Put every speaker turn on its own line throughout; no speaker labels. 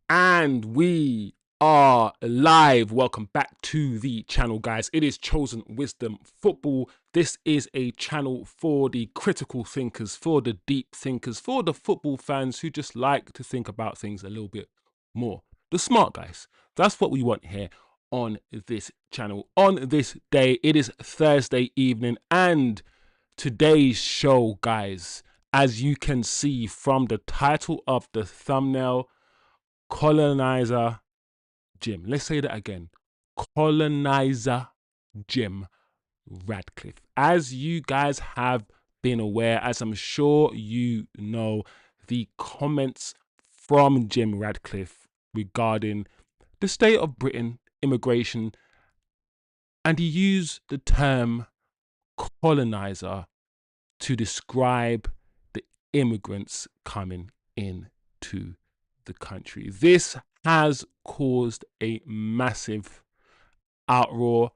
And we are live. Welcome back to the channel, guys. It is Chosen Wisdom Football. This is a channel for the critical thinkers, for the deep thinkers, for the football fans who just like to think about things a little bit more. The smart guys. That's what we want here on this channel. On this day, it is Thursday evening, and today's show, guys, as you can see from the title of the thumbnail, colonizer Jim. Let's say that again. Colonizer Jim Ratcliffe. As you guys have been aware, as I'm sure you know, the comments from Jim Ratcliffe regarding the state of Britain, immigration, and he used the term colonizer to describe the immigrants coming into the country. This has caused a massive outroar,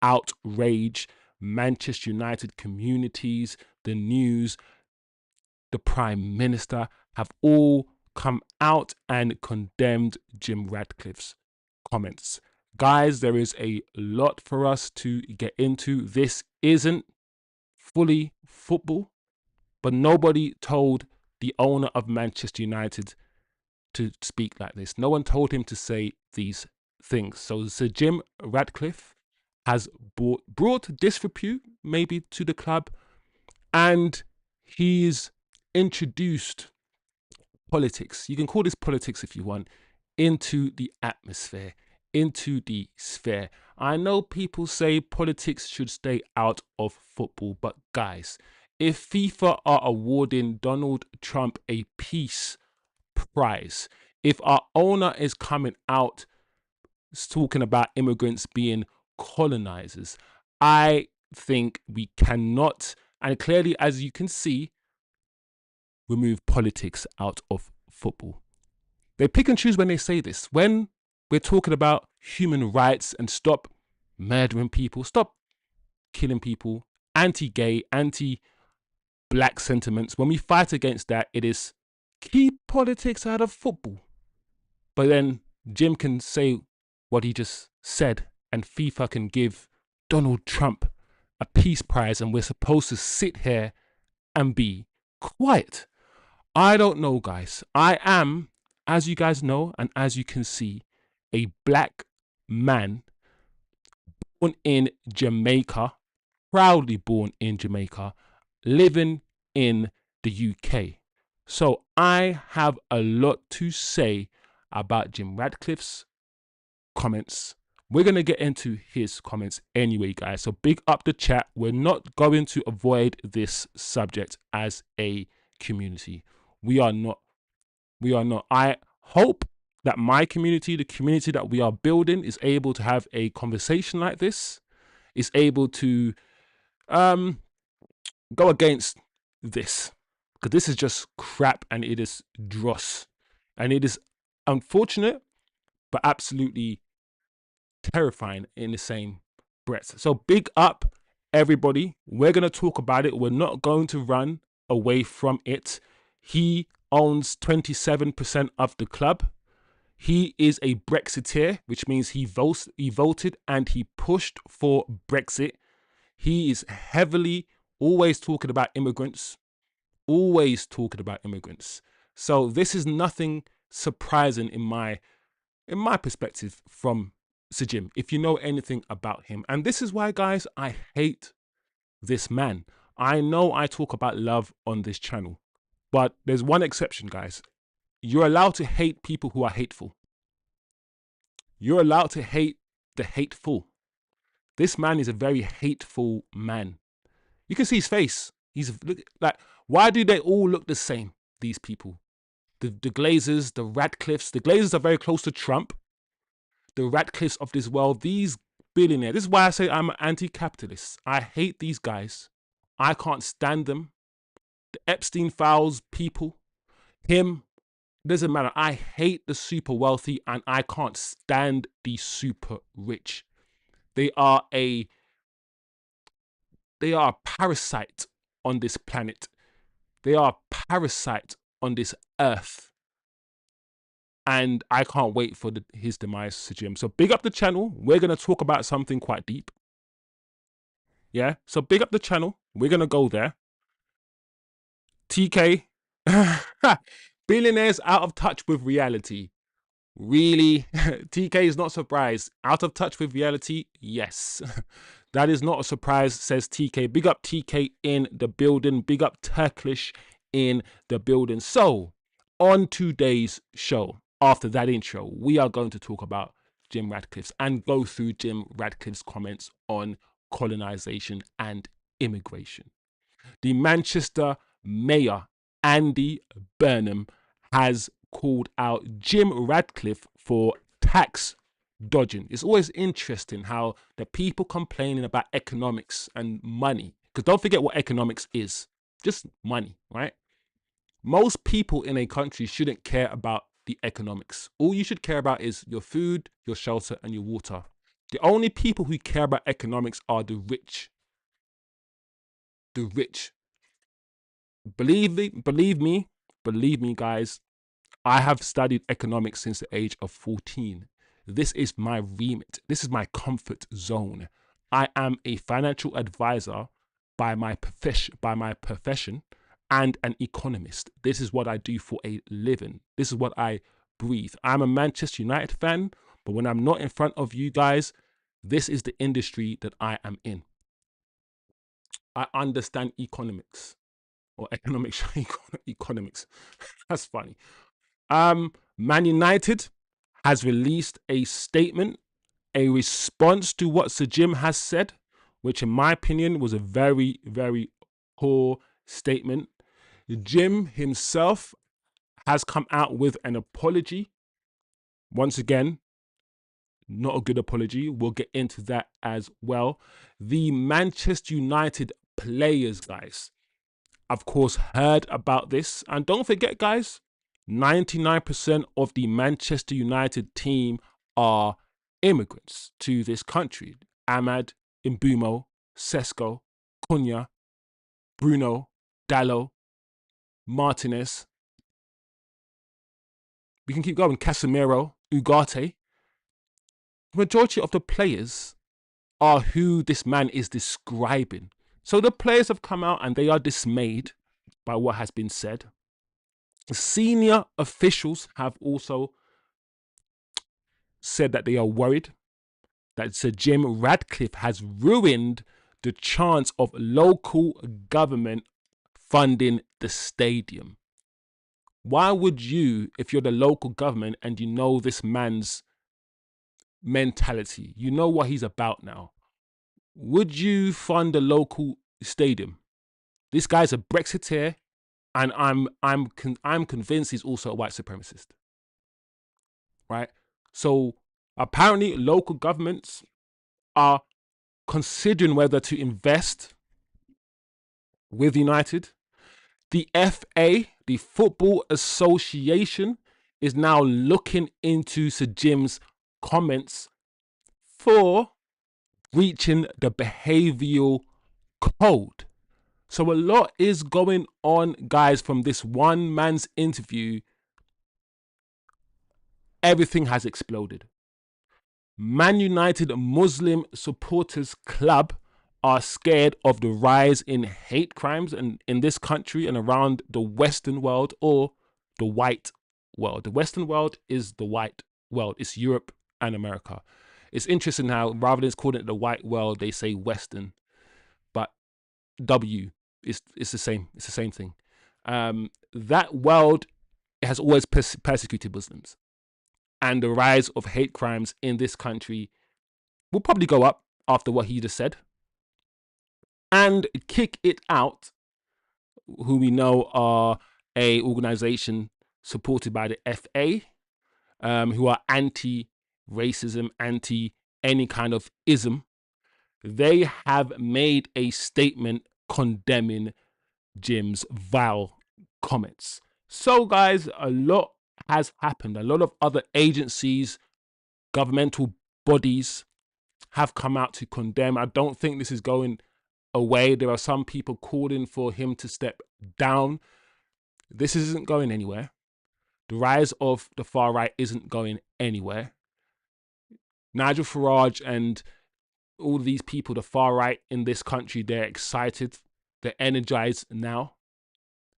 outrage. Manchester United communities, the news, the Prime Minister have all come out and condemned Jim Ratcliffe's comments. Guys, there is a lot for us to get into. This isn't fully football, but nobody told the owner of Manchester United to speak like this. No one told him to say these things. So Sir Jim Ratcliffe has brought disrepute maybe to the club, and he's introduced politics. You can call this politics if you want, into the atmosphere, into the sphere. I know people say politics should stay out of football, but guys, if FIFA are awarding Donald Trump a peace prize, if our owner is coming out talking about immigrants being colonizers, I think we cannot, and clearly, as you can see, remove politics out of football. They pick and choose when they say this. When we're talking about human rights and stop murdering people, stop killing people, anti-gay, anti-black sentiments, when we fight against that, it is keep politics out of football. But then Jim can say what he just said, and FIFA can give Donald Trump a peace prize, and we're supposed to sit here and be quiet. I don't know, guys. I am, as you guys know, and as you can see, a black man born in Jamaica, proudly born in Jamaica, living in the UK. So I have a lot to say about Jim Ratcliffe's comments. We're going to get into his comments anyway, guys. So big up the chat. We're not going to avoid this subject as a community. We are not. We are not. I hope that my community, the community that we are building, is able to have a conversation like this, is able to go against this, because this is just crap and it is dross, and it is unfortunate but absolutely terrifying in the same breath. So big up everybody. We're going to talk about it. We're not going to run away from it. He owns 27% of the club. He is a Brexiteer, which means he voted and he pushed for Brexit. He is heavily always talking about immigrants, always talking about immigrants. So this is nothing surprising in my perspective from Sir Jim, if you know anything about him. And this is why, guys, I hate this man. I know I talk about love on this channel, but there's one exception, guys. You're allowed to hate people who are hateful. You're allowed to hate the hateful. This man is a very hateful man. You can see his face. He's like, why do they all look the same, these people? The Glazers, the Ratcliffes. The Glazers are very close to Trump. The Ratcliffes of this world, these billionaires. This is why I say I'm an anti-capitalist. I hate these guys. I can't stand them. The Epstein files people, him, doesn't matter. I hate the super wealthy and I can't stand the super rich. They are a parasite on this planet. They are a parasite on this earth. And I can't wait for his demise, Sir Jim. So big up the channel. We're going to talk about something quite deep. Yeah. So big up the channel. We're going to go there. TK. Billionaires out of touch with reality. Really? TK is not surprised. Out of touch with reality? Yes. That is not a surprise, says TK. Big up TK in the building. Big up Turkish in the building. So, on today's show, after that intro, we are going to talk about Jim Ratcliffe's and go through Jim Ratcliffe's comments on colonization and immigration. The Manchester mayor, Andy Burnham, has called out Jim Ratcliffe for tax dodging. It's always interesting how the people complaining about economics and money, because don't forget what economics is, just money, right? Most people in a country shouldn't care about the economics. All you should care about is your food, your shelter, and your water. The only people who care about economics are the rich. The rich. Believe me, guys, I have studied economics since the age of 14. This is my remit. This is my comfort zone. I am a financial advisor by my profession and an economist. This is what I do for a living. This is what I breathe. I'm a Manchester United fan, but when I'm not in front of you guys, this is the industry that I am in. I understand economics or economics. Economics. That's funny. Man United has released a statement, a response to what Sir Jim has said, which in my opinion was a very, very poor statement. Jim himself has come out with an apology. Once again, not a good apology. We'll get into that as well. The Manchester United players, guys, of course, heard about this. And don't forget, guys, 99% of the Manchester United team are immigrants to this country. Ahmad, Mbumo, Sesko, Cunha, Bruno, Dallo, Martinez. We can keep going. Casemiro, Ugarte. The majority of the players are who this man is describing. So the players have come out and they are dismayed by what has been said. Senior officials have also said that they are worried that Sir Jim Ratcliffe has ruined the chance of local government funding the stadium. Why would you, if you're the local government and you know this man's mentality, you know what he's about now, would you fund a local stadium? This guy's a Brexiteer, and I'm convinced he's also a white supremacist. Right? So apparently local governments are considering whether to invest with United. The FA, the Football Association, is now looking into Sir Jim's comments for breaching the behavioural code. So a lot is going on, guys, from this one man's interview. Everything has exploded. Man United Muslim Supporters Club are scared of the rise in hate crimes in this country and around the Western world, or the white world. The Western world is the white world. It's Europe and America. It's interesting how rather than calling it the white world, they say Western, but W is the same. It's the same thing. That world has always persecuted Muslims, and the rise of hate crimes in this country will probably go up after what he just said. And Kick It Out, who we know are a organization supported by the FA, who are anti-racism, anti any kind of ism, they have made a statement condemning Jim's vile comments. So guys, a lot has happened. A lot of other agencies, governmental bodies have come out to condemn. I don't think this is going away. There are some people calling for him to step down. This isn't going anywhere. The rise of the far right isn't going anywhere. Nigel Farage and all these people, the far right in this country, they're excited, they're energized now.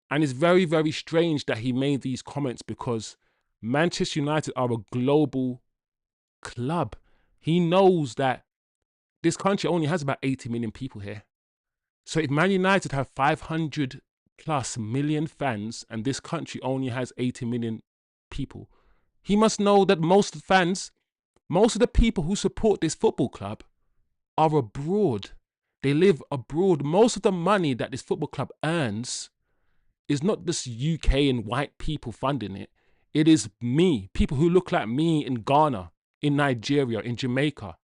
And it's very, very strange that he made these comments because Manchester United are a global club. He knows that this country only has about 80 million people here. So if Man United have 500 plus million fans and this country only has 80 million people, he must know that most fans, most of the people who support this football club are abroad. They live abroad. Most of the money that this football club earns is not just UK and white people funding it. It is me, people who look like me in Ghana, in Nigeria, in Jamaica,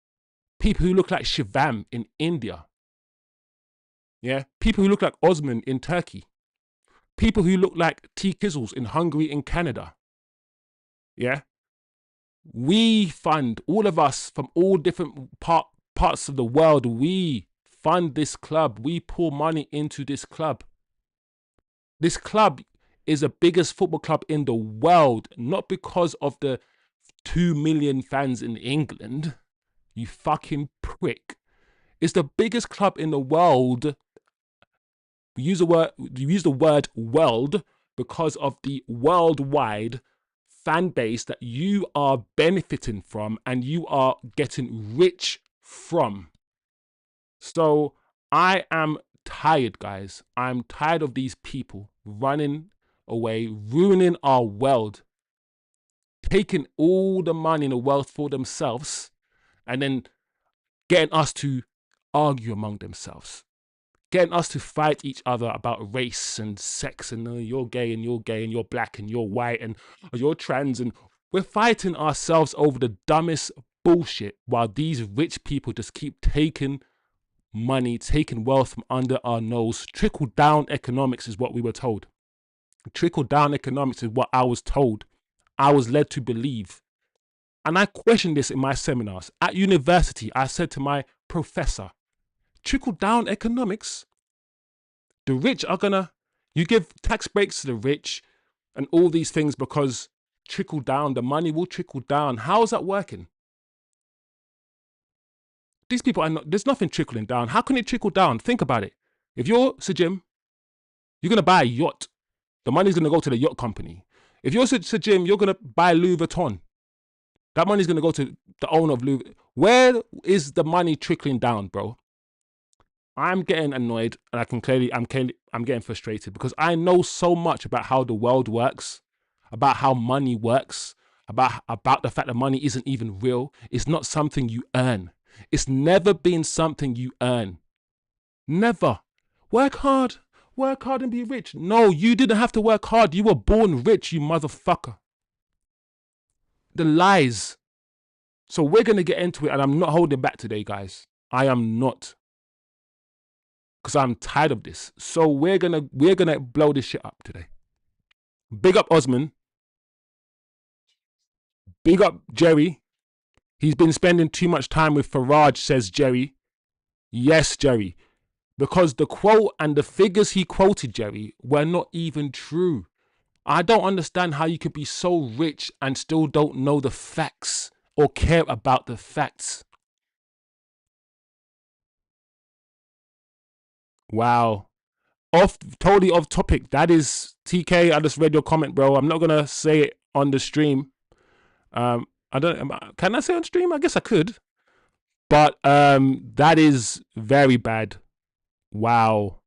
people who look like Shivam in India. Yeah, people who look like Osman in Turkey, people who look like T Kizzles in Hungary, in Canada. Yeah, we fund, all of us from all different parts of the world. We fund this club. We pour money into this club. This club is the biggest football club in the world, not because of the 2 million fans in England. You fucking prick. It's the biggest club in the world. We use the word world because of the worldwide fan base that you are benefiting from and you are getting rich from. So I am tired, guys. I'm tired of these people running away, ruining our world, taking all the money in the world for themselves, and then getting us to argue among themselves, getting us to fight each other about race and sex and you're gay and you're black and you're white and you're trans, and we're fighting ourselves over the dumbest bullshit while these rich people just keep taking money, taking wealth from under our nose. Trickle down economics is what we were told. Trickle down economics is what I was told. I was led to believe. And I questioned this in my seminars. At university, I said to my professor, trickle down economics? The rich are gonna, you give tax breaks to the rich and all these things because trickle down, the money will trickle down. How is that working? These people are not, there's nothing trickling down. How can it trickle down? Think about it. If you're Sir Jim, you're gonna buy a yacht. The money's gonna go to the yacht company. If you're Sir Jim, you're gonna buy Louis Vuitton. That money's gonna go to the owner of Louis. Where is the money trickling down, bro? I'm getting annoyed, and I'm getting frustrated because I know so much about how the world works, about how money works, about the fact that money isn't even real. It's not something you earn. It's never been something you earn. Never. Work hard and be rich. No, you didn't have to work hard. You were born rich, you motherfucker. The lies. So we're gonna get into it, and I'm not holding back today, guys. I am not. Because I'm tired of this. So we're gonna blow this shit up today. Big up Osman. Big up Jerry. He's been spending too much time with Farage, says Jerry. Yes, Jerry. Because the quote and the figures he quoted, Jerry, were not even true. I don't understand how you could be so rich and still don't know the facts or care about the facts. Wow. Totally off topic. That is TK. I just read your comment, bro. I'm not gonna say it on the stream. I don't. Can I say on stream? I guess I could. But that is very bad. Wow.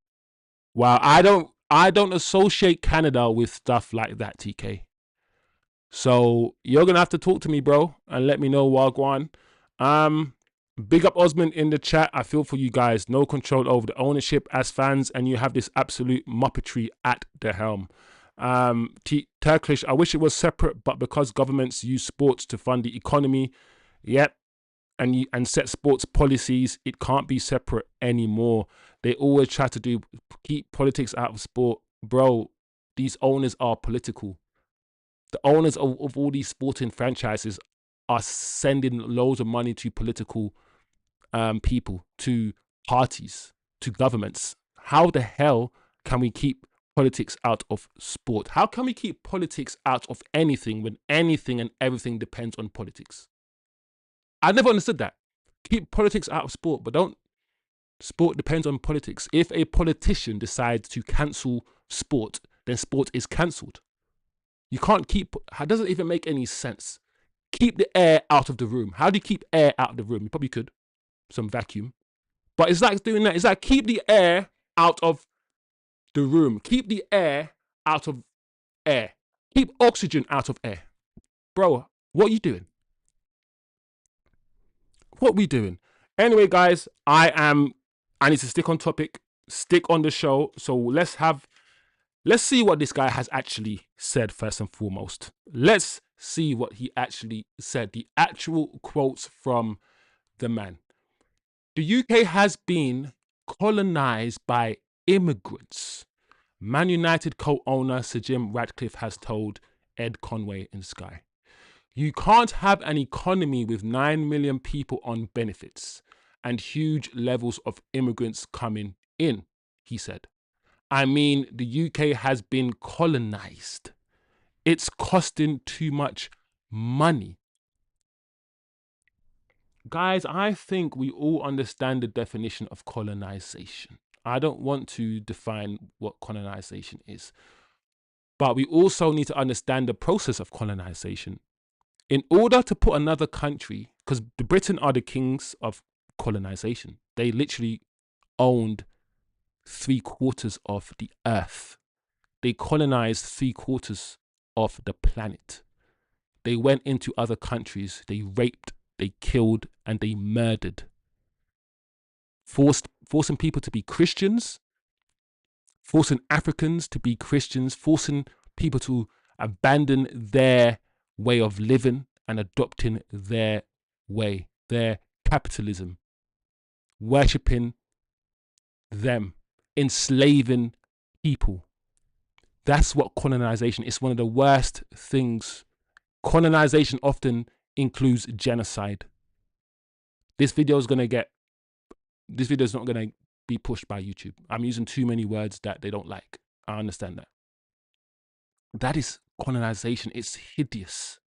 I don't associate Canada with stuff like that, TK. So you're gonna have to talk to me, bro, and let me know Wagwan. Big up Osman in the chat. I feel for you guys. No control over the ownership as fans, and you have this absolute muppetry at the helm. Turkish, I wish it was separate, but because governments use sports to fund the economy, yep, and set sports policies, it can't be separate anymore. They always try to keep politics out of sport. Bro, these owners are political. The owners of all these sporting franchises are sending loads of money to political people, to parties, to governments. How the hell can we keep politics out of sport? How can we keep politics out of anything when anything and everything depends on politics? I never understood that. Keep politics out of sport, but don't. Sport depends on politics. If a politician decides to cancel sport, then sport is cancelled. You can't keep, it doesn't even make any sense. Keep the air out of the room. How do you keep air out of the room? You probably could. Some vacuum. But it's like doing that. It's like keep the air out of the room. Keep the air out of air. Keep oxygen out of air. Bro, what are you doing? What are we doing? Anyway, guys, I need to stick on topic, stick on the show. So let's see what this guy has actually said first and foremost. Let's see what he actually said. The actual quotes from the man. The UK has been colonized by immigrants. Man United co-owner Sir Jim Ratcliffe has told Ed Conway in Sky. You can't have an economy with 9 million people on benefits and huge levels of immigrants coming in, he said. I mean, the UK has been colonized. It's costing too much money. Guys, I think we all understand the definition of colonization. I don't want to define what colonization is, but we also need to understand the process of colonization. In order to put another country, because the Britain are the kings of colonization, they literally owned 3/4 of the earth. They colonized 3/4 of the planet. They went into other countries, they raped, they killed, and they murdered. Forcing people to be Christians, forcing Africans to be Christians, forcing people to abandon their way of living and adopting their way, their capitalism, worshipping them, enslaving people. That's what colonization is. One of the worst things. Colonization often includes genocide. This video is not going to be pushed by YouTube. I'm using too many words that they don't like. I understand that. That is colonization. It's hideous.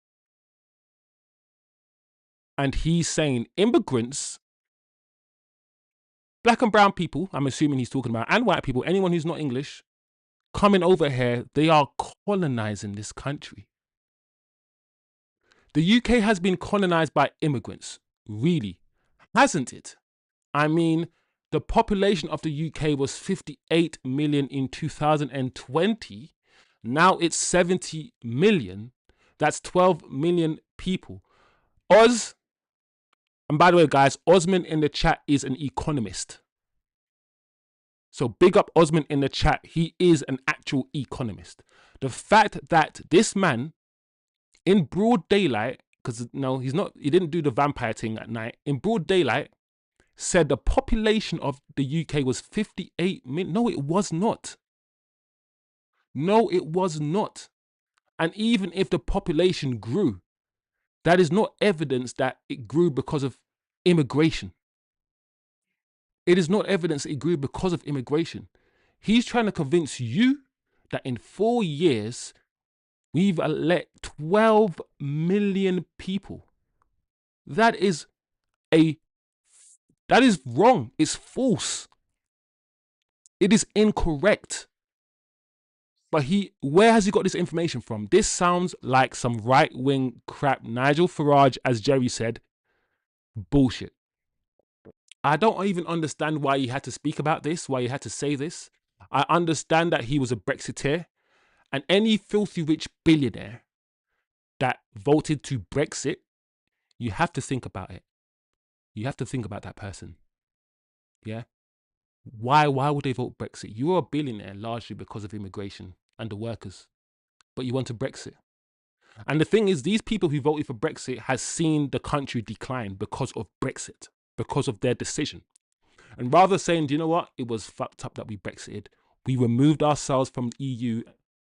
And he's saying immigrants, black and brown people, I'm assuming he's talking about, and white people, anyone who's not English, coming over here, they are colonizing this country. The UK has been colonized by immigrants. Really? Hasn't it? I mean, the population of the UK was 58 million in 2020. Now it's 70 million. That's 12 million people. And by the way, guys, Osman in the chat is an economist. So big up Osman in the chat. He is an actual economist. The fact that this man, in broad daylight, because no, he didn't do the vampire thing at night, in broad daylight, said the population of the UK was 58 million. No, it was not. No, it was not. And even if the population grew, that is not evidence that it grew because of immigration. It is not evidence that it grew because of immigration. He's trying to convince you that in 4 years, we've let 12 million people. That is wrong. It's false. It is incorrect. But where has he got this information from? This sounds like some right-wing crap. Nigel Farage, as Jerry said, bullshit. I don't even understand why he had to speak about this, why he had to say this. I understand that he was a Brexiteer, and any filthy rich billionaire that voted to Brexit, you have to think about it. You have to think about that person. Yeah? Why would they vote Brexit? You're a billionaire largely because of immigration and the workers, but you want to Brexit. And the thing is, these people who voted for Brexit has seen the country decline because of Brexit, because of their decision. And rather saying, do you know what? It was fucked up that we Brexited. We removed ourselves from the EU,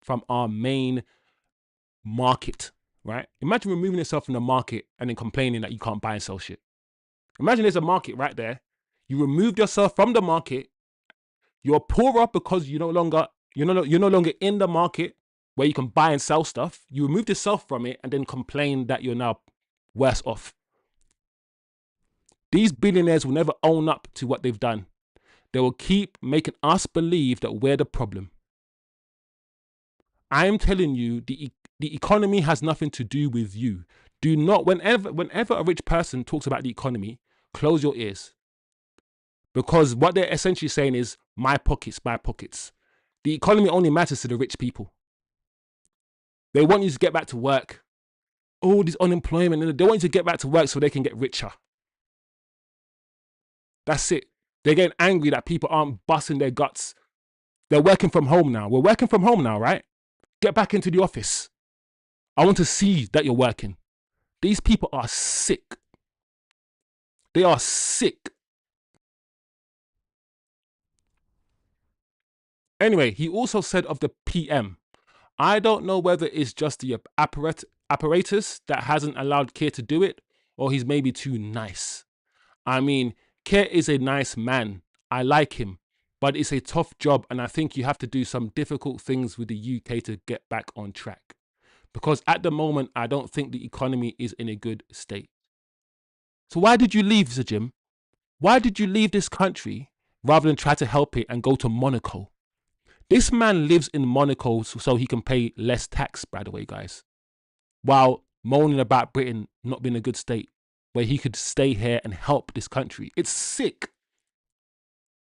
from our main market, right? Imagine removing yourself from the market and then complaining that you can't buy and sell shit. Imagine there's a market right there. You removed yourself from the market. You're poorer because you no longer You're no longer in the market where you can buy and sell stuff. You removed yourself from it and then complain that you're now worse off. These billionaires will never own up to what they've done. They will keep making us believe that we're the problem. I am telling you, the economy has nothing to do with you. Do not, whenever a rich person talks about the economy, close your ears. Because what they're essentially saying is, my pockets, my pockets. The economy only matters to the rich people. They want you to get back to work. Oh, this unemployment. They want you to get back to work so they can get richer. That's it. They're getting angry that people aren't busting their guts. They're working from home now. We're working from home now, right? Get back into the office. I want to see that you're working. These people are sick. They are sick. Anyway, he also said of the PM, I don't know whether it's just the apparatus that hasn't allowed Keir to do it, or he's maybe too nice. I mean, Keir is a nice man. I like him. But it's a tough job, and I think you have to do some difficult things with the UK to get back on track. Because at the moment, I don't think the economy is in a good state. So why did you leave, Sir Jim? Why did you leave this country rather than try to help it and go to Monaco? This man lives in Monaco so he can pay less tax, by the way, guys, while moaning about Britain not being a good state, where he could stay here and help this country. It's sick.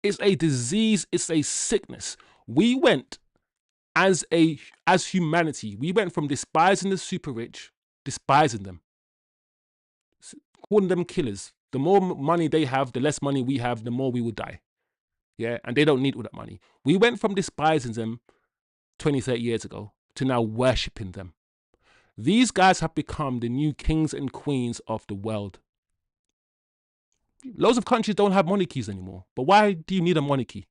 It's a disease. It's a sickness. We went as humanity, we went from despising the super rich, despising them, calling them killers. The more money they have, the less money we have, the more we will die. Yeah, and they don't need all that money. We went from despising them 20, 30 years ago to now worshipping them. These guys have become the new kings and queens of the world. Loads of countries don't have monarchies anymore. But why do you need a monarchy?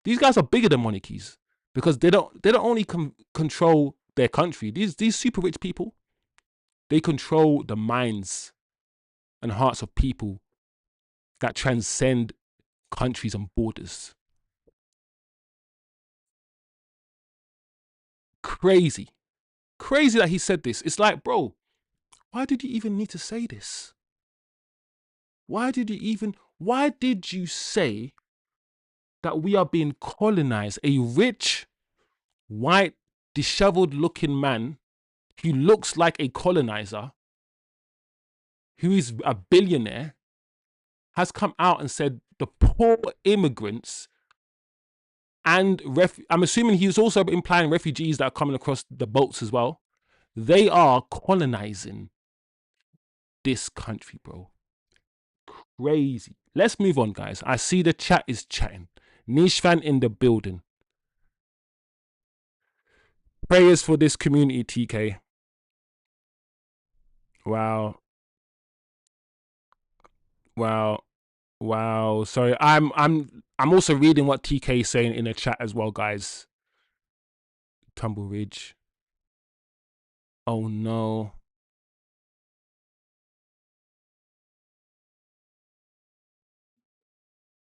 These guys are bigger than monarchies because they don't only control their country. These super rich people, they control the minds and hearts of people that transcend countries and borders. Crazy. Crazy that he said this. It's like, bro, why did you even need to say this? Why did you say that we are being colonized? A rich, white, disheveled looking man who looks like a colonizer, who is a billionaire, has come out and said the poor immigrants and I'm assuming he was also implying refugees that are coming across the boats as well. They are colonizing this country, bro. Crazy. Let's move on, guys. I see the chat is chatting. Niche fan in the building. Prayers for this community, TK. Wow. Sorry, I'm also reading what TK is saying in the chat as well, guys. Tumble Ridge. Oh no.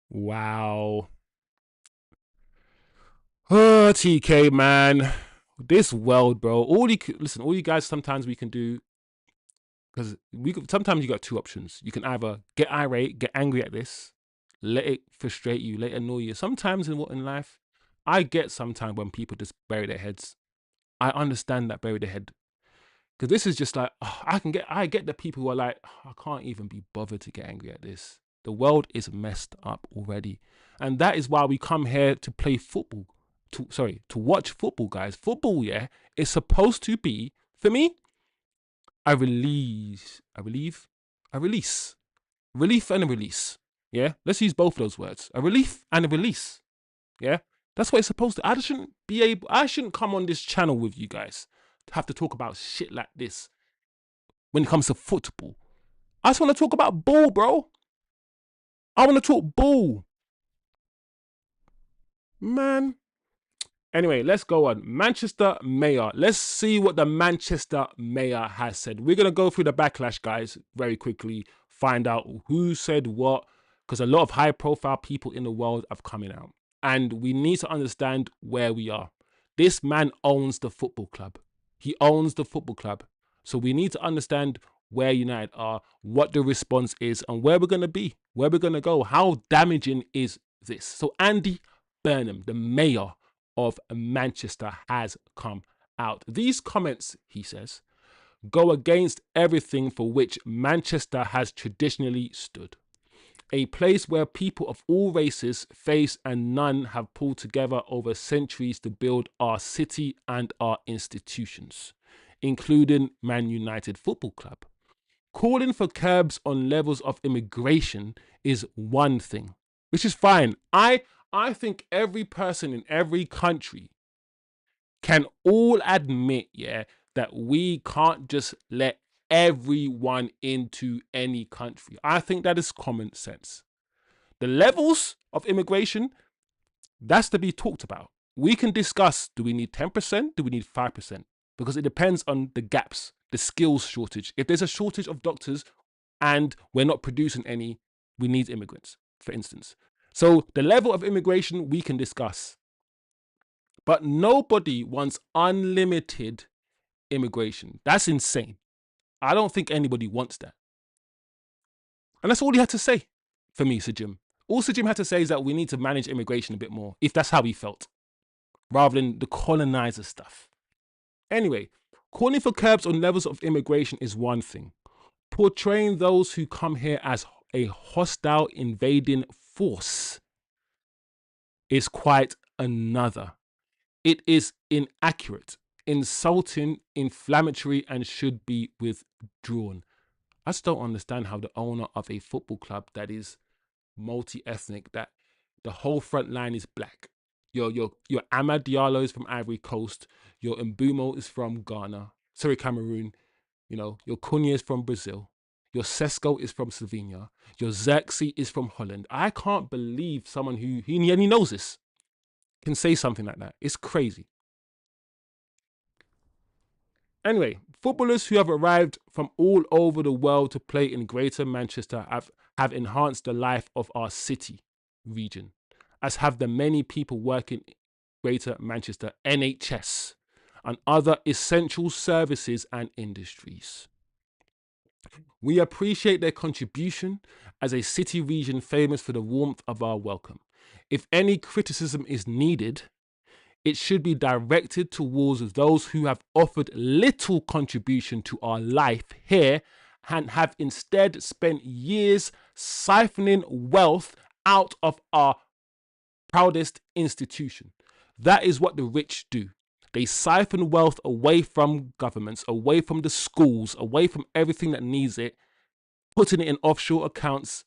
Wow. Oh, TK, man. This world, bro. All you guys, sometimes we can do, because sometimes you got two options. You can either get irate, get angry at this, let it frustrate you, let it annoy you. Sometimes in life, I get sometimes when people just bury their heads. I understand that bury their head. Because this is just like, I get the people who are like, I can't even be bothered to get angry at this. The world is messed up already. And that is why we come here to play football. To watch football, guys. Football, yeah, is supposed to be, for me, a release. Relief and a release. Yeah, let's use both of those words. A relief and a release. Yeah, that's what it's supposed to. I shouldn't come on this channel with you guys to have to talk about shit like this when it comes to football. I just want to talk about ball, bro. I want to talk ball. Man. Anyway, let's go on. Manchester Mayor. Let's see what the Manchester Mayor has said. We're going to go through the backlash, guys, very quickly. Find out who said what. Because a lot of high-profile people in the world have coming out. And we need to understand where we are. This man owns the football club. He owns the football club. So we need to understand where United are, what the response is, and where we're going to be, where we're going to go. How damaging is this? So Andy Burnham, the mayor of Manchester, has come out. These comments, he says, go against everything for which Manchester has traditionally stood. A place where people of all races, faiths and none have pulled together over centuries to build our city and our institutions, including Man United Football Club. Calling for curbs on levels of immigration is one thing, which is fine. I think every person in every country can all admit, that we can't just let everyone into any country. I think that is common sense. The levels of immigration, that's to be talked about. We can discuss, do we need 10%? Do we need 5%? Because it depends on the gaps, the skills shortage. If there's a shortage of doctors and we're not producing any, we need immigrants, for instance. So the level of immigration we can discuss. But nobody wants unlimited immigration. That's insane. I don't think anybody wants that. And that's all he had to say for me, Sir Jim. All Sir Jim had to say is that we need to manage immigration a bit more, if that's how he felt, rather than the colonizer stuff. Anyway, calling for curbs on levels of immigration is one thing. Portraying those who come here as a hostile invading force is quite another. It is inaccurate, insulting, inflammatory, and should be withdrawn. I just don't understand how the owner of a football club that is multi-ethnic, that the whole front line is black. Your Amad Diallo is from Ivory Coast. Your Mbumo is from Ghana. Sorry, Cameroon. Your Cunha is from Brazil. Your Sesko is from Slovenia. Your Xerxes is from Holland. I can't believe someone who he knows this can say something like that. It's crazy. Anyway, footballers who have arrived from all over the world to play in Greater Manchester have enhanced the life of our city region, as have the many people working in Greater Manchester NHS and other essential services and industries. We appreciate their contribution as a city region famous for the warmth of our welcome. If any criticism is needed, it should be directed towards those who have offered little contribution to our life here and have instead spent years siphoning wealth out of our proudest institution. That is what the rich do. They siphon wealth away from governments, away from the schools, away from everything that needs it, putting it in offshore accounts,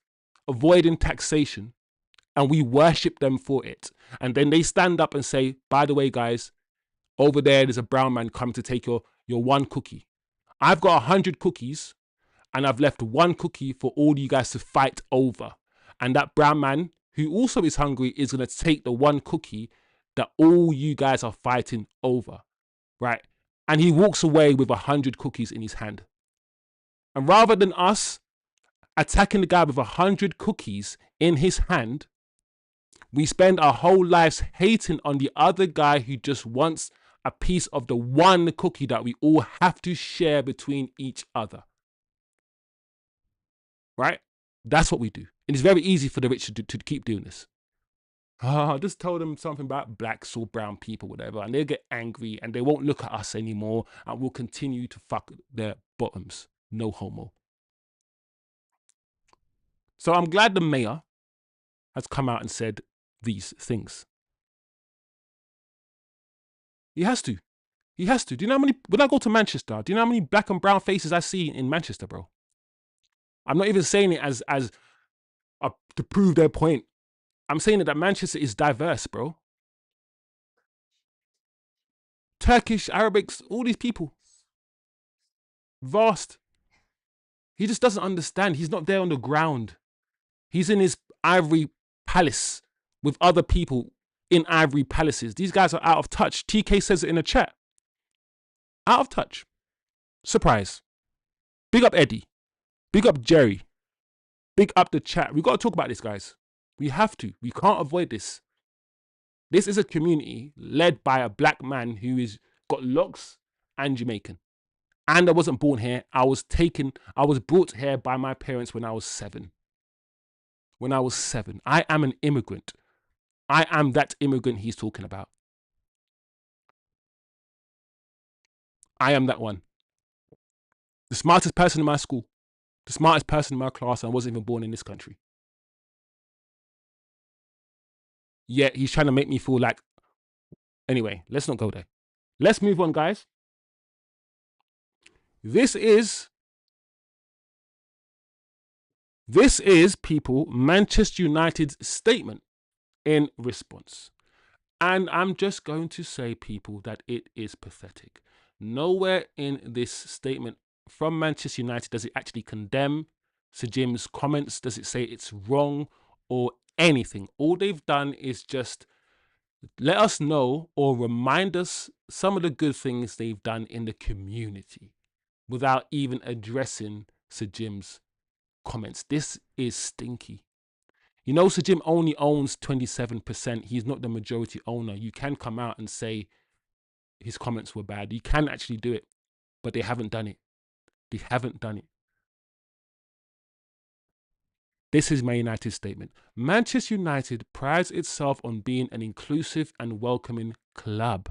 avoiding taxation, and we worship them for it. And then they stand up and say, by the way, guys, over there's a brown man coming to take your one cookie. I've got 100 cookies and I've left one cookie for all you guys to fight over. And that brown man, who also is hungry, is going to take the one cookie that all you guys are fighting over, right? And he walks away with 100 cookies in his hand. And rather than us attacking the guy with 100 cookies in his hand, we spend our whole lives hating on the other guy who just wants a piece of the one cookie that we all have to share between each other. Right? That's what we do. And it's very easy for the rich to keep doing this. Just tell them something about blacks or brown people, whatever, and they'll get angry and they won't look at us anymore and we'll continue to fuck their bottoms. No homo. So I'm glad the mayor has come out and said these things. He has to. He has to. Do you know how many, when I go to Manchester, do you know how many black and brown faces I see in Manchester, bro? I'm not even saying it as to prove their point. I'm saying that Manchester is diverse, bro. Turkish, Arabics, all these people. Vast. He just doesn't understand. He's not there on the ground. He's in his ivory palace with other people in ivory palaces. These guys are out of touch. TK says it in the chat. Out of touch. Surprise. Big up Eddie. Big up Jerry. Big up the chat. We got to talk about this, guys. We have to. We can't avoid this. This is a community led by a black man who is got locks and Jamaican. And I wasn't born here. I was brought here by my parents when I was 7. When I was 7. I am an immigrant. I am that immigrant he's talking about. I am that one. The smartest person in my school. The smartest person in my class. I wasn't even born in this country. Yet he's trying to make me feel like... Anyway, let's not go there. Let's move on, guys. This is, people, Manchester United's statement in response. And I'm just going to say, people, that it is pathetic. Nowhere in this statement from Manchester United does it actually condemn Sir Jim's comments. Does it say it's wrong or anything? All they've done is just let us know or remind us some of the good things they've done in the community without even addressing Sir Jim's comments. This is stinky. You know, Sir Jim only owns 27%. He's not the majority owner. You can come out and say his comments were bad. You can actually do it, but they haven't done it. They haven't done it. This is Man United's statement. Manchester United prides itself on being an inclusive and welcoming club.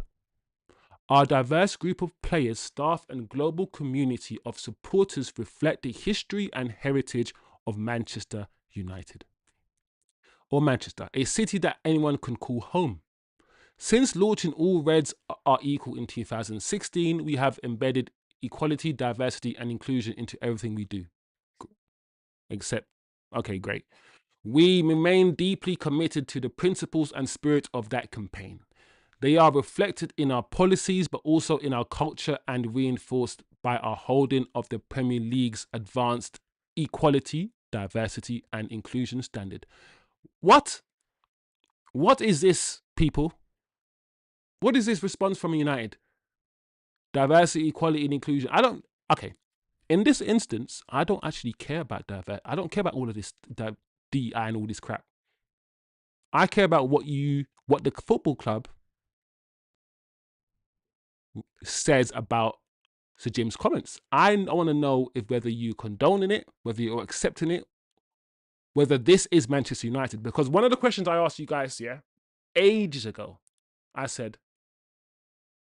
Our diverse group of players, staff, and global community of supporters reflect the history and heritage of Manchester United. Or Manchester, a city that anyone can call home. Since launching All Reds Are Equal in 2016, we have embedded equality, diversity, and inclusion into everything we do. Except, okay, great. We remain deeply committed to the principles and spirit of that campaign. They are reflected in our policies, but also in our culture and reinforced by our holding of the Premier League's advanced equality, diversity, and inclusion standard. What? What is this, people? What is this response from United? Diversity, equality, and inclusion. Okay. In this instance, I don't actually care about I don't care about all of this DI and all this crap. I care about what the football club says about Sir Jim's comments. I want to know whether you condoning it, whether you're accepting it, whether this is Manchester United. Because one of the questions I asked you guys, ages ago, I said,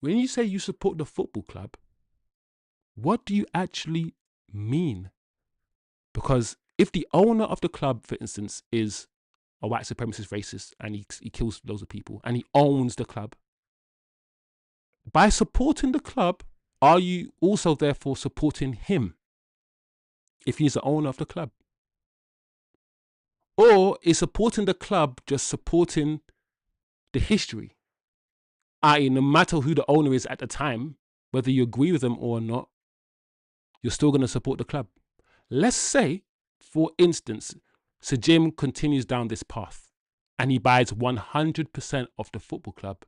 when you say you support the football club, what do you actually mean? Because if the owner of the club, for instance, is a white supremacist racist and he kills loads of people and he owns the club, by supporting the club, are you also therefore supporting him if he's the owner of the club? Or is supporting the club just supporting the history? I.e., no matter who the owner is at the time, whether you agree with them or not, you're still going to support the club. Let's say, for instance, Sir Jim continues down this path and he buys 100% of the football club,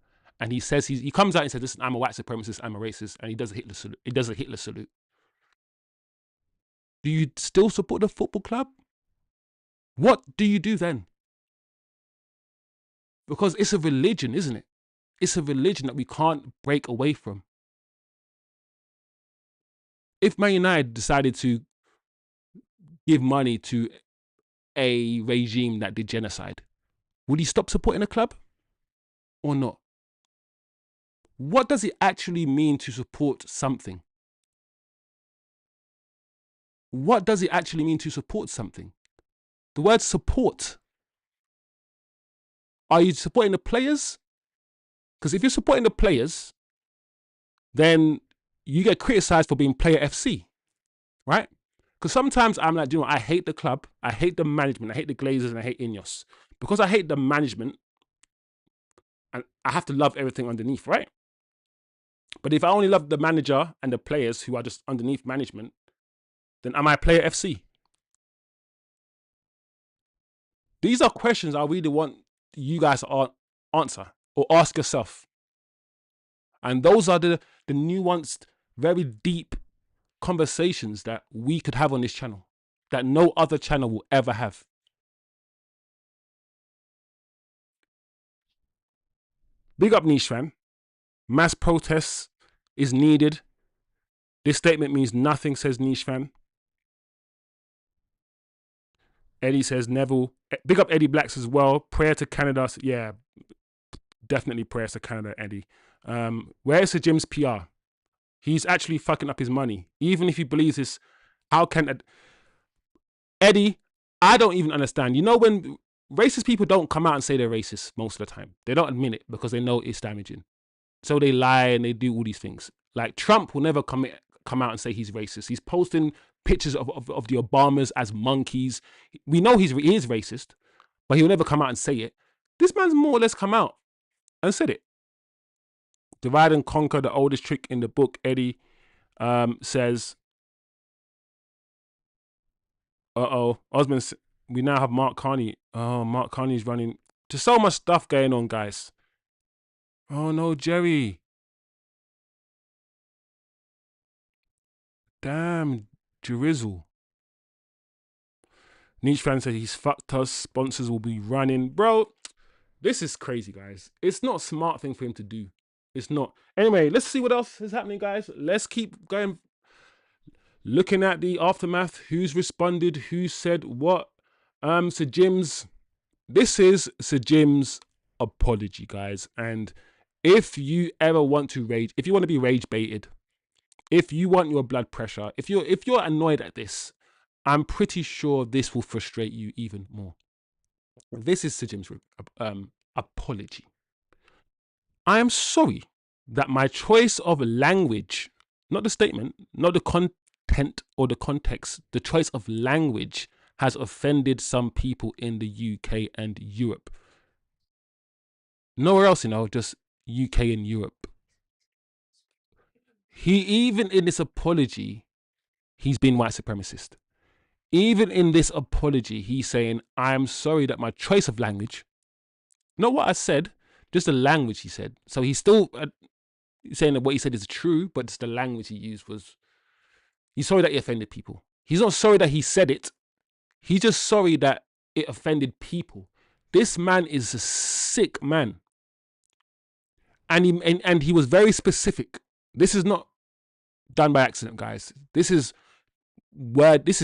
and he says he comes out and says, "Listen, I'm a white supremacist, I'm a racist," and he does a Hitler salute. He does a Hitler salute. Do you still support the football club? What do you do then? Because it's a religion, isn't it? It's a religion that we can't break away from. If Man United decided to give money to a regime that did genocide, would he stop supporting a club or not? What does it actually mean to support something? What does it actually mean to support something? The word support. Are you supporting the players? Because if you're supporting the players, then you get criticized for being player FC, right? Because sometimes I'm like, I hate the club, I hate the management, I hate the Glazers, and I hate INEOS. Because I hate the management, and I have to love everything underneath, right? But if I only love the manager and the players who are just underneath management, then am I player FC? These are questions I really want you guys to answer or ask yourself. And those are the nuanced, very deep conversations that we could have on this channel that no other channel will ever have. Big up niche fam. Mass protests is needed. This statement means nothing, says niche fam. Eddie says Neville. Big up Eddie Blacks as well. Prayer to Canada. Yeah, definitely prayers to Canada, Eddie. Where is Sir Jim's PR? He's actually fucking up his money. Even if he believes this, how can Eddie? I don't even understand. You know, when racist people don't come out and say they're racist most of the time, they don't admit it because they know it's damaging. So they lie and they do all these things. Like Trump will never come out and say he's racist. He's posting pictures of the Obamas as monkeys. We know he is racist, but he'll never come out and say it. This man's more or less come out and said it. Divide and conquer, the oldest trick in the book, Eddie says, Osmond, we now have Mark Carney. Oh, Mark Carney's running. There's so much stuff going on, guys. Oh no, Jerry. Damn, Jerizzle. Niche fan said he's fucked us. Sponsors will be running. Bro, this is crazy, guys. It's not a smart thing for him to do. It's not. Anyway, let's see what else is happening, guys. Let's keep going. Looking at the aftermath. Who's responded? Who said what? Sir Jim's. This is Sir Jim's apology, guys. And if you ever want to rage, if you want to be rage baited, if you want your blood pressure, if you're annoyed at this, I'm pretty sure this will frustrate you even more. This is Sir Jim's apology. I am sorry that my choice of language, not the statement, not the content or the context, the choice of language has offended some people in the UK and Europe. Nowhere else, just UK and Europe. He, even in this apology, he's been white supremacist. Even in this apology, he's saying, I am sorry that my choice of language, not what I said, just the language he said. So he's still saying that what he said is true, but just the language he used was, he's sorry that he offended people. He's not sorry that he said it. He's just sorry that it offended people. This man is a sick man. And he was very specific. This is not done by accident, guys. This is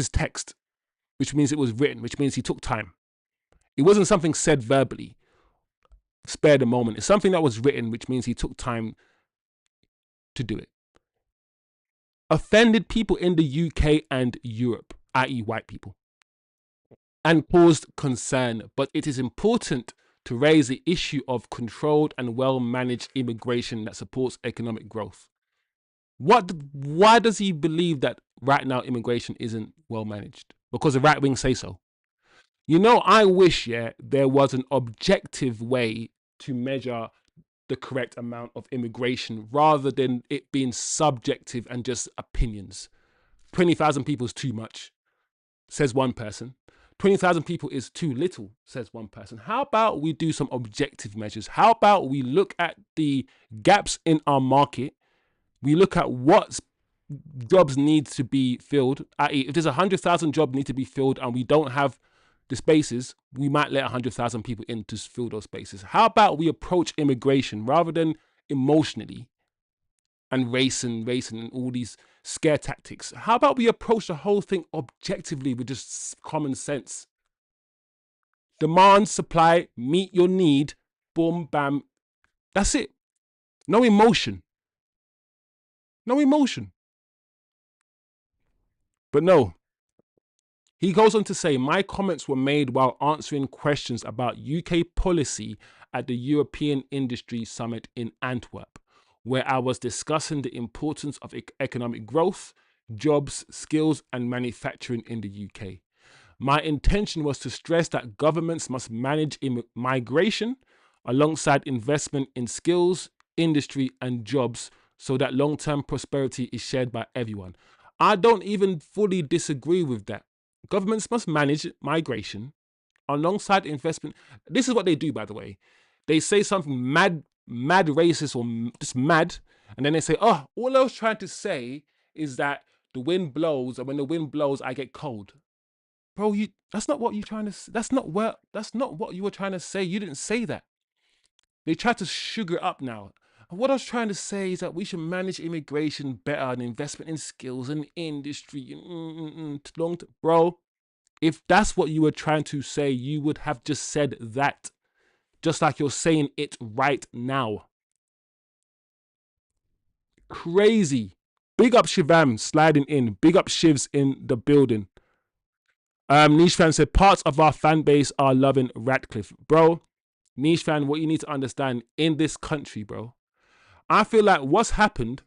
text, which means it was written, which means he took time. It wasn't something said verbally, spare the moment. It's something that was written, which means he took time to do it. Offended people in the UK and Europe, i.e. white people, and caused concern. But it is important to raise the issue of controlled and well-managed immigration that supports economic growth. Why does he believe that right now immigration isn't well-managed? Because the right wing say so. I wish, there was an objective way to measure the correct amount of immigration rather than it being subjective and just opinions. 20,000 people is too much, says one person. 20,000 people is too little, says one person. How about we do some objective measures? How about we look at the gaps in our market? We look at what jobs need to be filled. I.e., if there's 100,000 jobs need to be filled and we don't have the spaces, we might let 100,000 people in to fill those spaces. How about we approach immigration rather than emotionally and racing and all these scare tactics? How about we approach the whole thing objectively with just common sense? Demand, supply, meet your need, boom, bam. That's it. No emotion. No emotion. But no. He goes on to say, my comments were made while answering questions about UK policy at the European Industry Summit in Antwerp, where I was discussing the importance of economic growth, jobs, skills, and manufacturing in the UK. My intention was to stress that governments must manage migration alongside investment in skills, industry, and jobs so that long-term prosperity is shared by everyone. I don't even fully disagree with that. Governments must manage migration alongside investment. This is what they do, by the way. They say something mad racist or just mad, and then they say, oh, all I was trying to say is that the wind blows, and when the wind blows, I get cold. Bro, that's not what you're trying to. That's not what you were trying to say. You didn't say that. They try to sugar it up now. What I was trying to say is that we should manage immigration better and investment in skills and industry. Bro, if that's what you were trying to say, you would have just said that. Just like you're saying it right now. Crazy. Big up Shivam sliding in. Big up Shivs in the building. Niche fan said parts of our fan base are loving Ratcliffe. Bro, Niche fan, what you need to understand in this country, bro, I feel like what's happened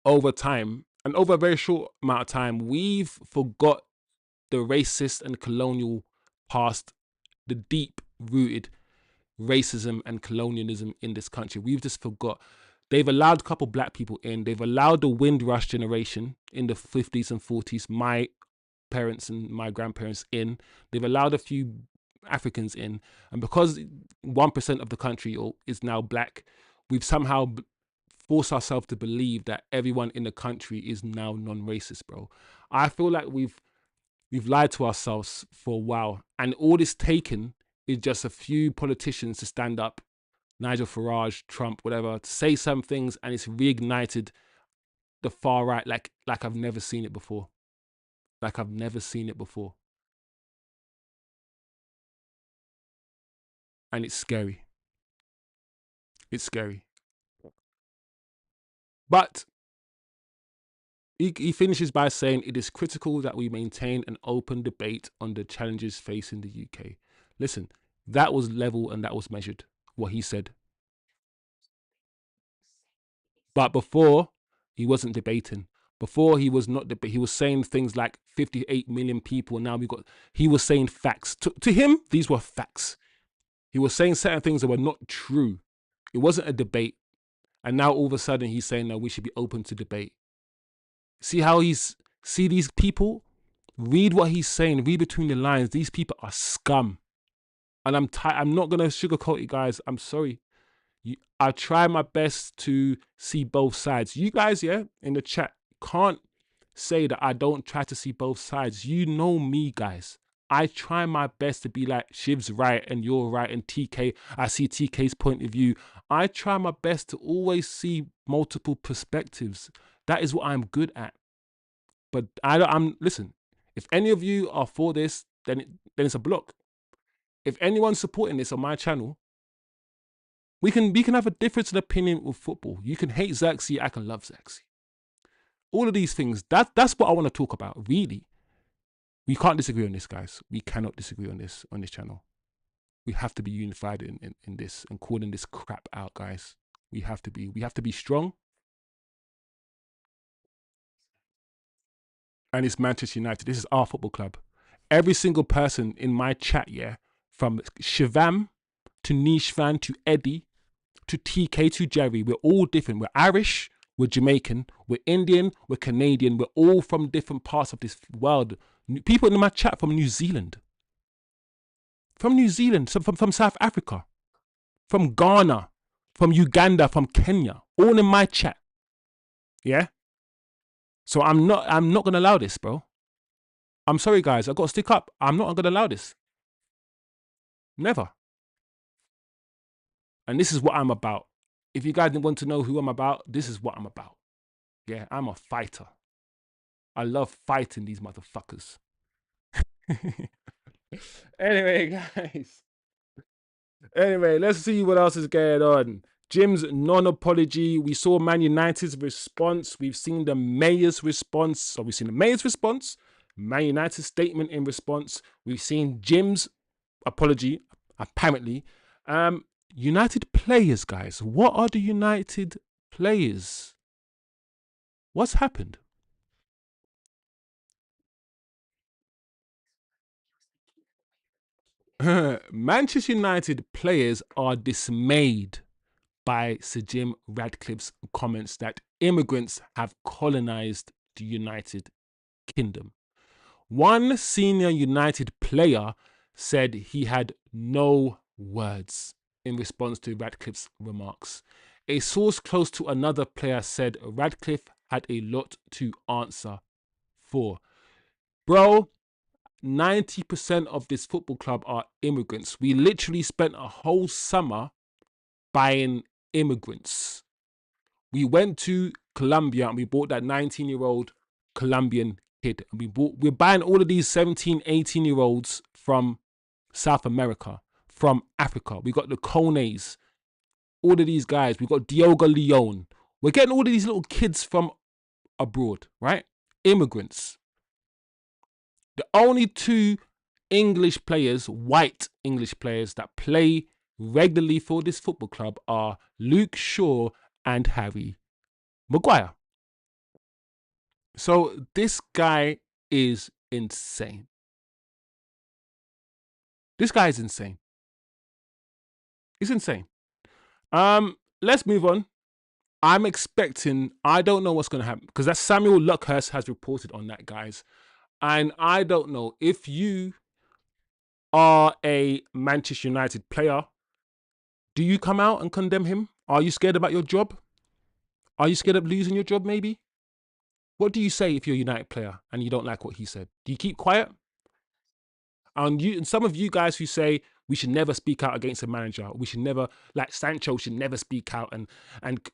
over time and over a very short amount of time, we've forgot the racist and colonial past, the deep rooted racism and colonialism in this country. We've just forgot. They've allowed a couple black people in. They've allowed the Windrush generation in the 50s and 40s, my parents and my grandparents in. They've allowed a few Africans in. And because 1% of the country is now black, we've somehow forced ourselves to believe that everyone in the country is now non-racist, bro. I feel like we've lied to ourselves for a while. And all it's taken is just a few politicians to stand up, Nigel Farage, Trump, whatever, to say some things, and it's reignited the far right like I've never seen it before. Like I've never seen it before. And it's scary. It's scary. But he finishes by saying it is critical that we maintain an open debate on the challenges facing the UK. Listen, that was level and that was measured, what he said. But before, he wasn't debating. Before, he was not he was saying things like 58 million people. And now he was saying facts. To him, these were facts. He was saying certain things that were not true. It wasn't a debate. And now all of a sudden he's saying, no, we should be open to debate. See these people? Read what he's saying. Read between the lines. These people are scum. And I'm not going to sugarcoat it, guys. I'm sorry. I try my best to see both sides. You guys, yeah, in the chat, can't say that I don't try to see both sides. You know me, guys. I try my best to be like, Shiv's right and you're right, and TK, I see TK's point of view. I try my best to always see multiple perspectives. That is what I'm good at. But listen, if any of you are for this, then it's a block. If anyone's supporting this on my channel, we can have a difference in opinion with football. You can hate Xerxes, I can love Xerxes. All of these things, that's what I want to talk about, really. We can't disagree on this, guys. We cannot disagree on this channel. We have to be unified in this and calling this crap out, guys. We have to be strong. And it's Manchester United. This is our football club. Every single person in my chat, yeah, from Shivam to Niche Fan to Eddie to TK to Jerry, we're all different. We're Irish, we're Jamaican, we're Indian, we're Canadian, we're all from different parts of this world. People in my chat from New Zealand, from South Africa, from Ghana, from Uganda, from Kenya, all in my chat. Yeah? So I'm not gonna allow this, bro. I'm sorry, guys. I got to stick up. I'm not gonna allow this. Never. And this is what I'm about. If you guys didn't want to know who I'm about, this is what I'm about. Yeah, I'm a fighter. I love fighting these motherfuckers. Anyway, guys. Anyway, let's see what else is going on. Jim's non-apology. We saw Man United's response. We've seen the mayor's response. So we've seen the mayor's response, Man United's statement in response. We've seen Jim's apology, apparently. United players, guys. What are the United players? What's happened? Manchester United players are dismayed by Sir Jim Ratcliffe's comments that immigrants have colonized the United Kingdom. One senior United player said he had no words in response to Ratcliffe's remarks. A source close to another player said Ratcliffe had a lot to answer for. Bro, 90% of this football club are immigrants. We literally spent a whole summer buying immigrants. We went to Colombia and we bought that 19-year-old Colombian kid. And we're buying all of these 17, 18-year-olds from South America, from Africa. We got the Cones, all of these guys. We got Diogo Leon. We're getting all of these little kids from abroad, right? Immigrants. The only two English players, white English players that play regularly for this football club are Luke Shaw and Harry Maguire. So this guy is insane. This guy is insane. He's insane. Let's move on. I'm expecting, I don't know what's going to happen because that Samuel Luckhurst has reported on that, guys. And I don't know if you are a Manchester United player, do you come out and condemn him? Are you scared about your job? Are you scared of losing your job maybe? What do you say if you're a United player and you don't like what he said? Do you keep quiet? And some of you guys who say we should never speak out against a manager, we should never, like Sancho should never speak out, and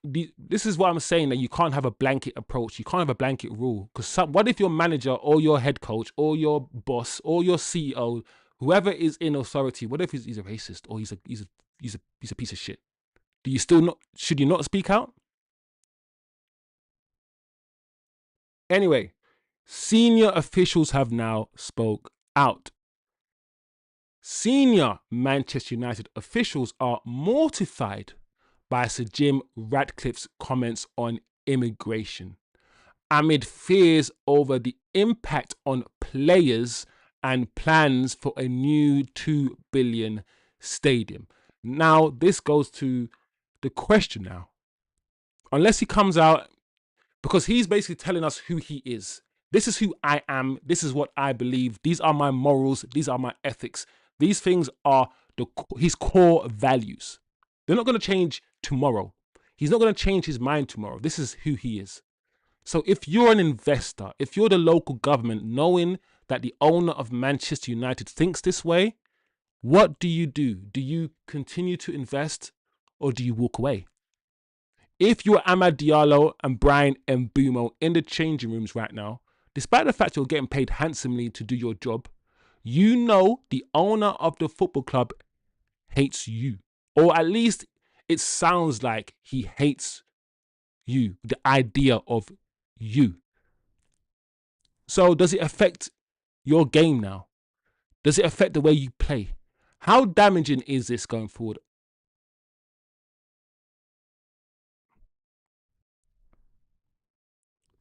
this is what I'm saying, that you can't have a blanket approach, you can't have a blanket rule, because what if your manager or your head coach or your boss or your CEO, whoever is in authority, what if he's a racist or he's a piece of shit? Do you still not? Should you not speak out? Anyway, senior officials have now spoke out. Senior Manchester United officials are mortified by Sir Jim Ratcliffe's comments on immigration amid fears over the impact on players and plans for a new $2 billion stadium. Now, this goes to the question now. Unless he comes out, because he's basically telling us who he is. This is who I am. This is what I believe. These are my morals. These are my ethics. These things are his core values. They're not going to change tomorrow. He's not going to change his mind tomorrow. This is who he is. So if you're an investor, if you're the local government, knowing that the owner of Manchester United thinks this way, what do you do? Do you continue to invest or do you walk away? If you're Amad Diallo and Brian Mbeumo in the changing rooms right now, despite the fact you're getting paid handsomely to do your job, you know the owner of the football club hates you. Or at least it sounds like he hates you, the idea of you. So does it affect your game now? Does it affect the way you play? How damaging is this going forward?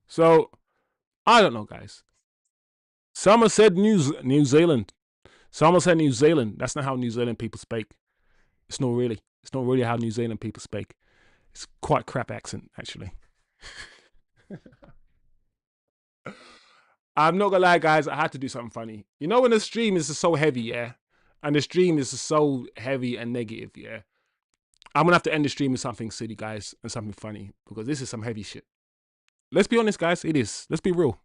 So, I don't know, guys. Someone said New Zealand. Someone said New Zealand. That's not how New Zealand people speak. It's not really. It's not really how New Zealand people speak. It's quite crap accent, actually. I'm not gonna lie, guys. I had to do something funny. You know when the stream is so heavy, yeah, and the stream is so heavy and negative, yeah. I'm gonna have to end the stream with something silly, guys, and something funny because this is some heavy shit. Let's be honest, guys. It is. Let's be real.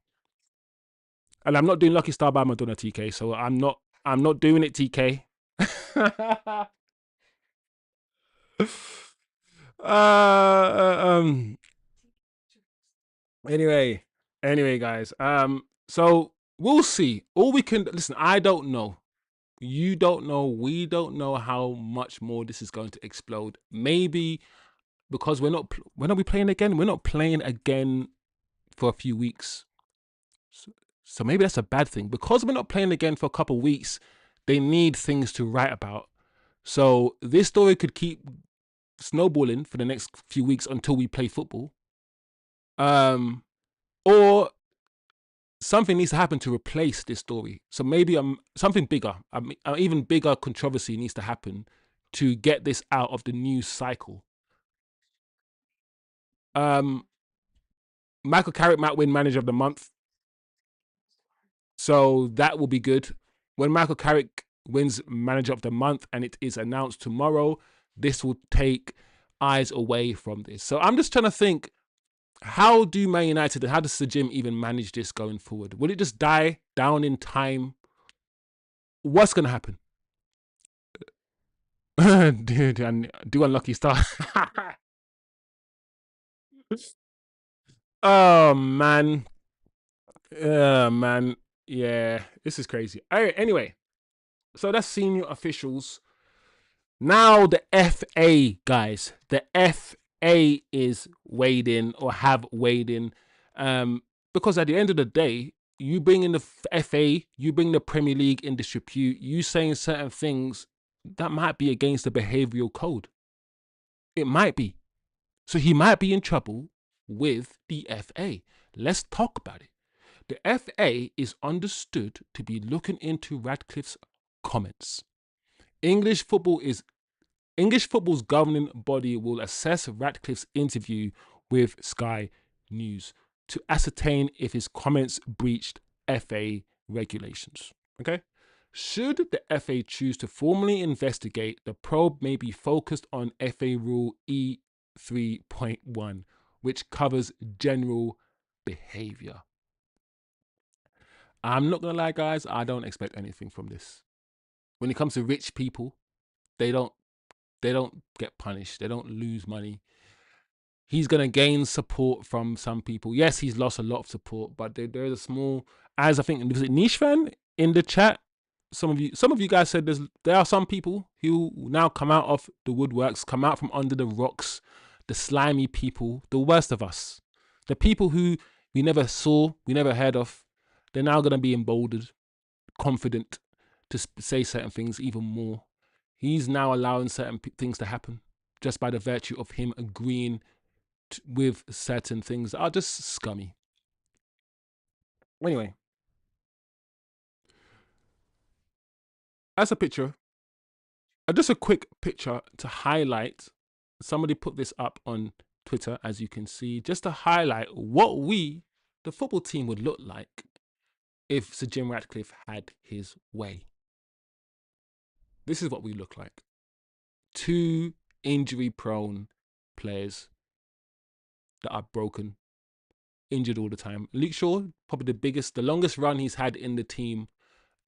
And I'm not doing Lucky Star by Madonna, TK. So I'm not doing it, TK. uh, anyway, guys. So we'll see. All we can listen. I don't know. You don't know. We don't know how much more this is going to explode. Maybe because we're not. When are we playing again? We're not playing again for a few weeks. So maybe that's a bad thing. Because we're not playing again for a couple of weeks, they need things to write about. So this story could keep snowballing for the next few weeks until we play football. Or something needs to happen to replace this story. So maybe something bigger, even bigger controversy needs to happen to get this out of the news cycle. Michael Carrick might win Manager of the Month. So that will be good. When Michael Carrick wins Manager of the Month and it is announced tomorrow, this will take eyes away from this. So I'm just trying to think, how do Man United, how does Sir Jim even manage this going forward? Will it just die down in time? What's going to happen? Dude, and do unlucky start. Oh man, man, yeah, this is crazy. All right, anyway, so that's senior officials. Now the FA guys, the FA is weighed in or have weighed in, because at the end of the day, you bring in the FA, you bring the Premier League in disrepute. You saying certain things that might be against the behavioural code. It might be. So he might be in trouble with the FA. Let's talk about it. The FA is understood to be looking into Ratcliffe's comments. English football's governing body will assess Ratcliffe's interview with Sky News to ascertain if his comments breached FA regulations. Okay? Should the FA choose to formally investigate, the probe may be focused on FA Rule E3.1, which covers general behavior. I'm not gonna lie, guys, I don't expect anything from this. When it comes to rich people, they don't get punished. They don't lose money. He's gonna gain support from some people. Yes, he's lost a lot of support, but there's a small, as I think, was it Niche fan in the chat? Some of you guys said there are some people who now come out of the woodworks, come out from under the rocks, the slimy people, the worst of us, the people who we never saw, we never heard of. They're now gonna be emboldened, confident to say certain things even more. He's now allowing certain things to happen just by the virtue of him agreeing with certain things that are just scummy. Anyway, as a picture, just a quick picture to highlight. Somebody put this up on Twitter, as you can see, just to highlight what we, the football team, would look like if Sir Jim Ratcliffe had his way. This is what we look like. Two injury-prone players that are broken, injured all the time. Luke Shaw, probably the longest run he's had in the team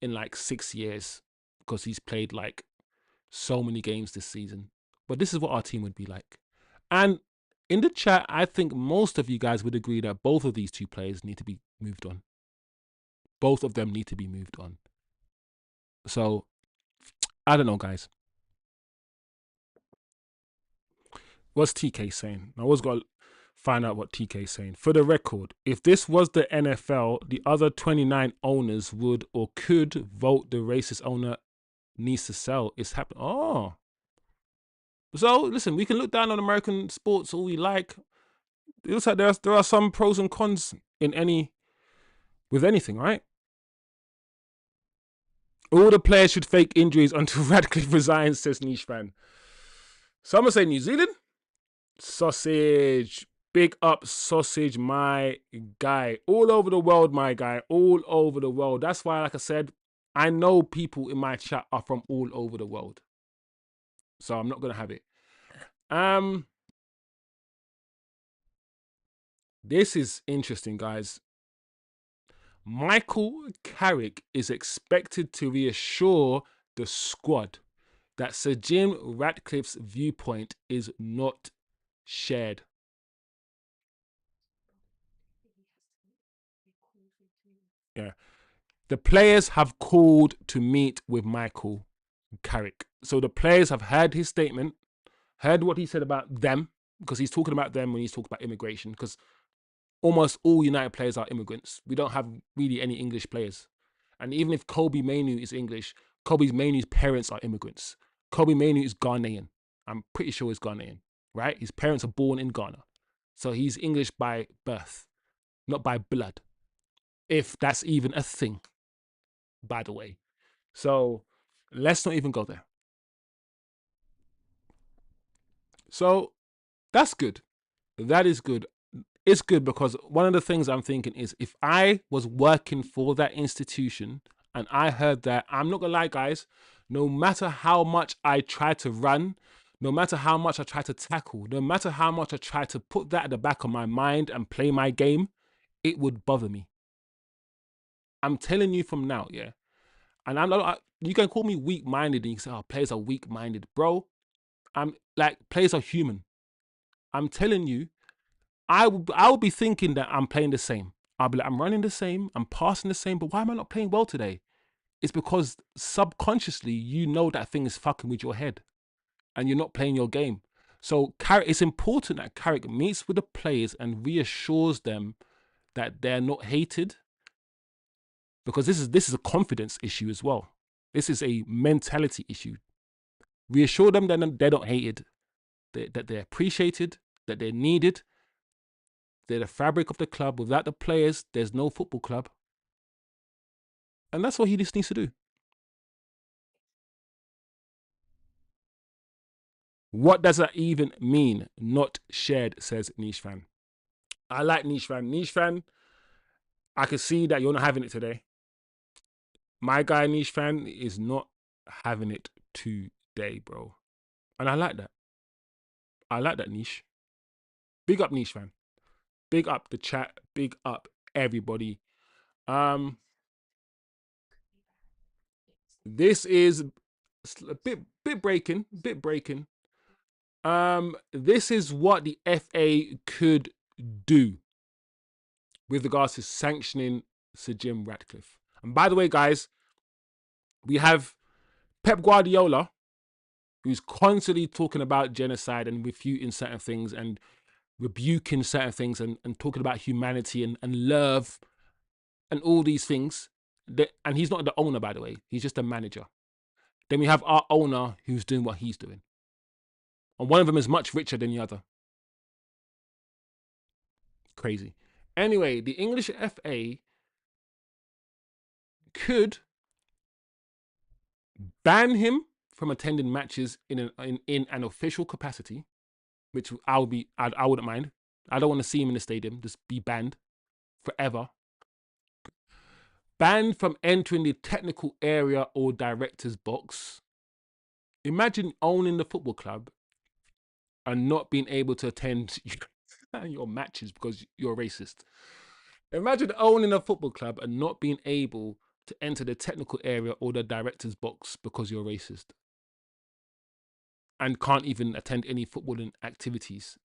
in like 6 years, because he's played like so many games this season. But this is what our team would be like. And in the chat, I think most of you guys would agree that both of these two players need to be moved on. Both of them need to be moved on. So, I don't know, guys. What's TK saying? I always got to find out what TK is saying. For the record, if this was the NFL, the other 29 owners would or could vote the racist owner needs to sell. It's happening. Oh. So, listen, we can look down on American sports all we like. It looks like there are some pros and cons with anything, right? All the players should fake injuries until Radcliffe resigns, says Niche fan. Some say New Zealand. Sausage. Big up Sausage, my guy. All over the world, my guy. All over the world. That's why, like I said, I know people in my chat are from all over the world. So I'm not going to have it. This is interesting, guys. Michael Carrick is expected to reassure the squad that Sir Jim Ratcliffe's viewpoint is not shared. Yeah. The players have called to meet with Michael Carrick. So the players have heard his statement, heard what he said about them, because he's talking about them when he's talking about immigration, because almost all United players are immigrants. We don't have really any English players. And even if Kobe Mainu is English, Kobe Mainu's parents are immigrants. Kobe Mainu is Ghanaian. I'm pretty sure he's Ghanaian, right? His parents are born in Ghana. So he's English by birth, not by blood. If that's even a thing, by the way. So let's not even go there. So that's good. That is good. It's good because one of the things I'm thinking is if I was working for that institution and I heard that, I'm not gonna lie, guys, no matter how much I try to run, no matter how much I try to tackle, no matter how much I try to put that at the back of my mind and play my game, it would bother me. I'm telling you from now, yeah. And I'm not, you can call me weak-minded and you can say, oh, players are weak-minded. Bro, I'm like, players are human. I'm telling you, I will be thinking that I'm playing the same. I'll be like, I'm running the same, I'm passing the same, but why am I not playing well today? It's because subconsciously you know that thing is fucking with your head and you're not playing your game. So it's important that Carrick meets with the players and reassures them that they're not hated, because this is a confidence issue as well. This is a mentality issue. Reassure them that they're not hated, that they're appreciated, that they're needed. They're the fabric of the club. Without the players, there's no football club. And that's what he just needs to do. What does that even mean? Not shared, says Niche Fan. I like Niche Fan. Niche Fan, I can see that you're not having it today. My guy Niche Fan is not having it today, bro. And I like that. I like that, Niche. Big up Niche Fan. Big up the chat. Big up everybody. Um, this is a bit breaking. This is what the FA could do with regards to sanctioning Sir Jim Ratcliffe. And by the way, guys, we have Pep Guardiola, who's constantly talking about genocide and refuting certain things and rebuking certain things and talking about humanity and love and all these things. And he's not the owner, by the way. He's just a manager. Then we have our owner who's doing what he's doing. And one of them is much richer than the other. Crazy. Anyway, the English FA could ban him from attending matches in an official capacity, which I wouldn't mind. I don't want to see him in the stadium. Just be banned forever. Banned from entering the technical area or director's box. Imagine owning the football club and not being able to attend your matches because you're racist. Imagine owning a football club and not being able to enter the technical area or the director's box because you're racist and can't even attend any footballing activities.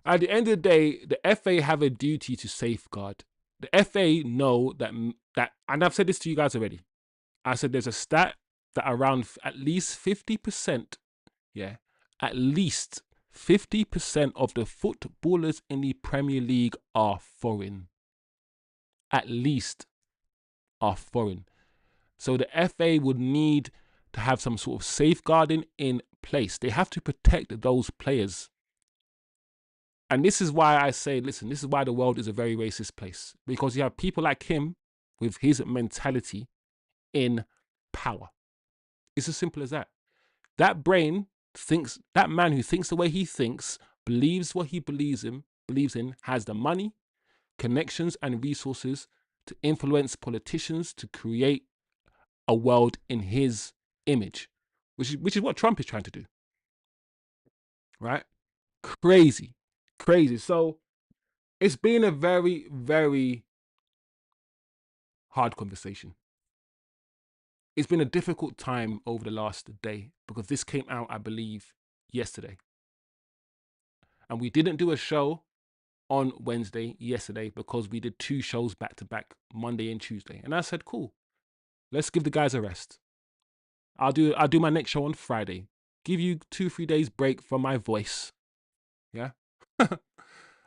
At the end of the day, the FA have a duty to safeguard. The FA know that, and I've said this to you guys already. I said there's a stat that around at least 50%, yeah, at least 50% of the footballers in the Premier League are foreign. At least are foreign. So the FA would need to have some sort of safeguarding in place. They have to protect those players. And this is why I say, listen, this is why the world is a very racist place. Because you have people like him with his mentality in power. It's as simple as that. That brain thinks, that man who thinks the way he thinks, believes what he believes in, has the money, connections, and resources to influence politicians to create a world in his image, which is what Trump is trying to do. Right? Crazy. So it's been a very, very hard conversation. It's been a difficult time over the last day because this came out, I believe, yesterday. And we didn't do a show on Wednesday, yesterday, because we did 2 shows back to back, Monday and Tuesday. And I said, cool, let's give the guys a rest. I'll do my next show on Friday. Give you 2-3 days break from my voice. Yeah.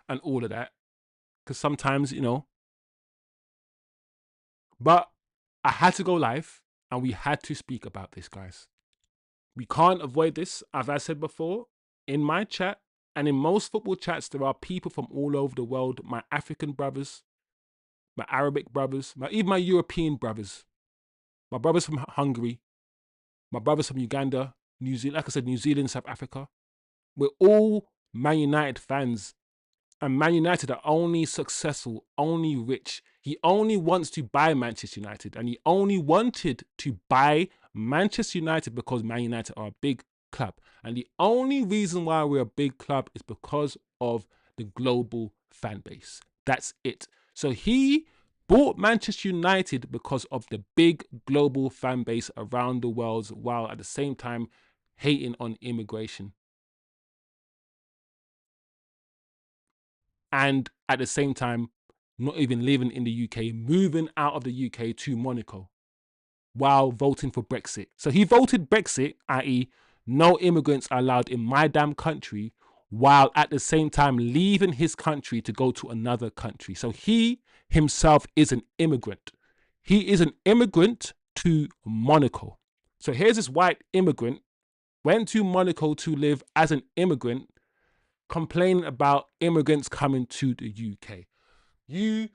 And all of that. Because sometimes, but I had to go live and we had to speak about this, guys. We can't avoid this. As I said before, in my chat and in most football chats, there are people from all over the world, my African brothers, my Arabic brothers, even my European brothers, my brothers from Hungary, my brothers from Uganda, New Zealand, like I said, New Zealand, South Africa. We're all Man United fans. And Man United are only successful, only rich. He only wants to buy Manchester United. And he only wanted to buy Manchester United because Man United are a big club. And the only reason why we're a big club is because of the global fan base. That's it. So he bought Manchester United because of the big global fan base around the world, while at the same time hating on immigration. And at the same time, not even living in the UK, moving out of the UK to Monaco while voting for Brexit. So he voted Brexit, i.e., no immigrants are allowed in my damn country, while at the same time leaving his country to go to another country. So he himself is an immigrant. He is an immigrant to Monaco. So here's this white immigrant, went to Monaco to live as an immigrant, complaining about immigrants coming to the UK. You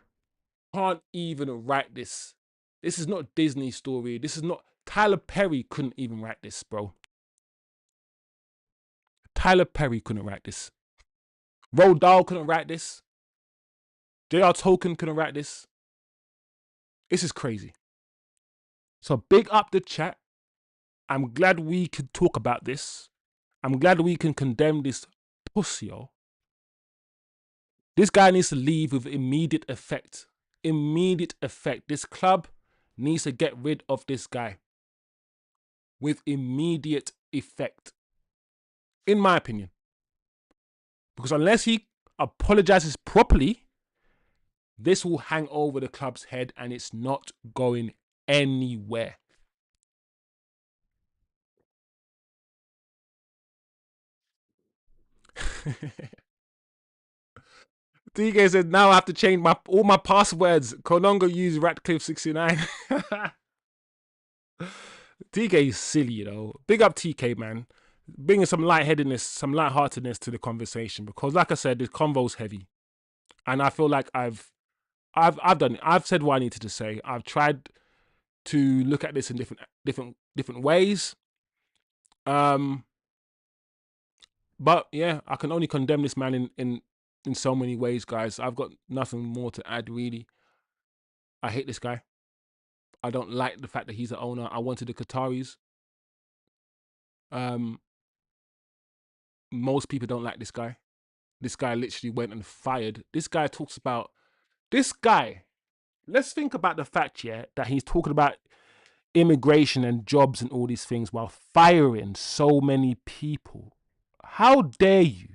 can't even write this. This is not Disney story. This is not, Tyler Perry couldn't even write this, bro. Tyler Perry couldn't write this. Roald Dahl couldn't write this. J.R. Tolkien couldn't write this. This is crazy. So big up the chat. I'm glad we could talk about this. I'm glad we can condemn this pussy-o. This guy needs to leave with immediate effect. Immediate effect. This club needs to get rid of this guy with immediate effect, in my opinion. Because unless he apologizes properly, this will hang over the club's head and it's not going anywhere. TK said, now I have to change all my passwords. Can no longer use Ratcliffe69. TK is silly, you know. Big up TK, man. Bringing some lightheadedness, some lightheartedness to the conversation. Because like I said, this convo's heavy. And I feel like I've done it. I've said what I needed to say. I've tried to look at this in different ways. But yeah, I can only condemn this man in so many ways, guys. I've got nothing more to add, really. I hate this guy. I don't like the fact that he's the owner. I wanted the Qataris. Most people don't like this guy. This guy literally went and fired. This guy talks about this guy. Let's think about the fact, yeah, that he's talking about immigration and jobs and all these things while firing so many people. How dare you?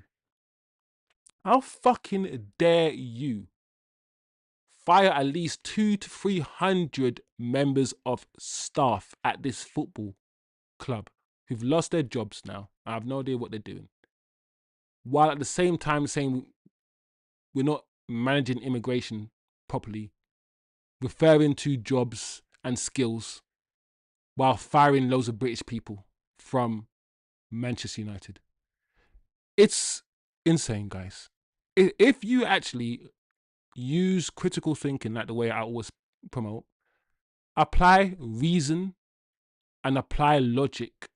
How fucking dare you fire at least 200 to 300 members of staff at this football club who've lost their jobs now? I have no idea what they're doing. While at the same time saying we're not managing immigration properly, referring to jobs and skills while firing loads of British people from Manchester United. It's insane, guys. If you actually use critical thinking like the way I always promote, apply reason and apply logic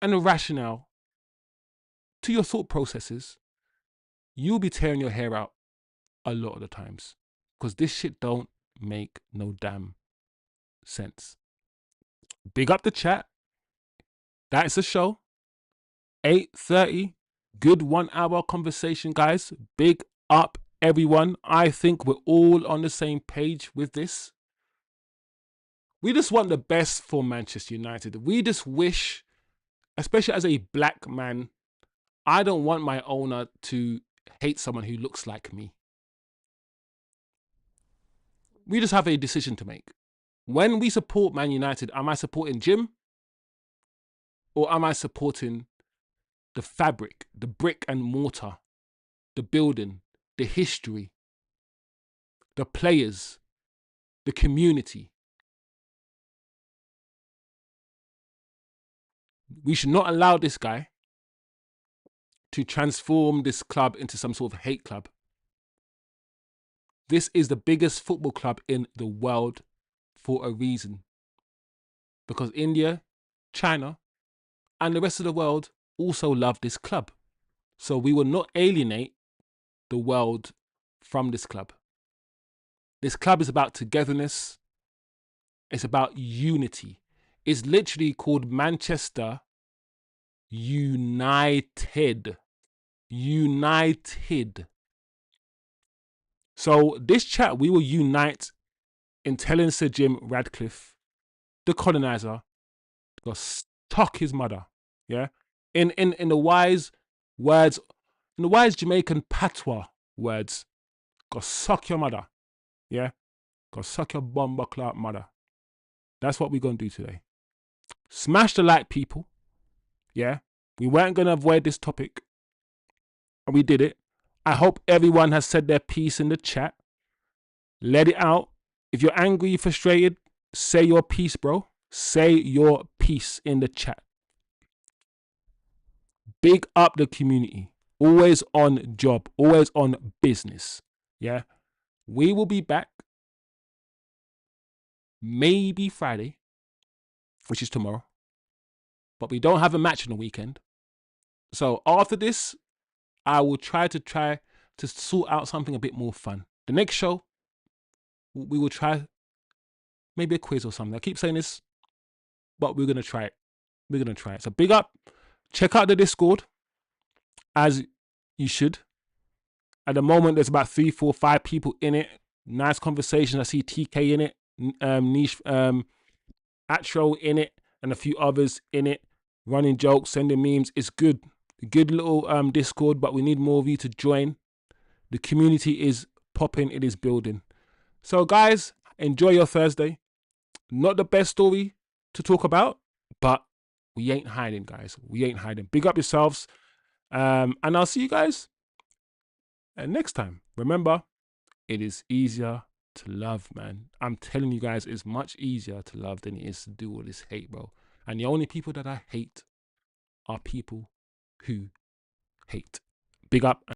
and a rationale to your thought processes, you'll be tearing your hair out a lot of the times. Because this shit don't make no damn sense. Big up the chat. That is the show. 8:30. Good 1 hour conversation, guys. Big up everyone. I think we're all on the same page with this. We just want the best for Manchester United. We just wish, especially as a black man, I don't want my owner to hate someone who looks like me. We just have a decision to make. When we support Man United, am I supporting Jim? Or am I supporting the fabric, the brick and mortar, the building, the history, the players, the community? We should not allow this guy to transform this club into some sort of hate club. This is the biggest football club in the world for a reason. Because India, China, and the rest of the world also love this club. So we will not alienate the world from this club. This club is about togetherness. It's about unity. It's literally called Manchester United. United. So this chat, we will unite in telling Sir Jim Ratcliffe, the colonizer, to stuck his mother. Yeah. In the wise words, in the wise Jamaican patois words, go suck your mother. Yeah. Go suck your bomba clout mother. That's what we're gonna do today. Smash the like, people. Yeah. We weren't gonna avoid this topic. And we did it. I hope everyone has said their piece in the chat. Let it out. If you're angry, you're frustrated, say your piece, bro. Say your piece in the chat. Big up the community. Always on job. Always on business. Yeah. We will be back maybe Friday, which is tomorrow. But we don't have a match on the weekend. So after this, I will try to sort out something a bit more fun. The next show, we will try maybe a quiz or something. I keep saying this, but we're going to try it. We're going to try it. So big up. Check out the Discord, as you should. At the moment, there's about 3, 4, 5 people in it. Nice conversation. I see TK in it, Niche, Atro in it, and a few others in it. Running jokes, sending memes. It's good. A good little Discord, but we need more of you to join. The community is popping. It is building. So, guys, enjoy your Thursday. Not the best story to talk about, but we ain't hiding, guys. We ain't hiding. Big up yourselves. And I'll see you guys next time. Remember, it is easier to love, man. I'm telling you guys, it's much easier to love than it is to do all this hate, bro. And the only people that I hate are people who hate. Big up.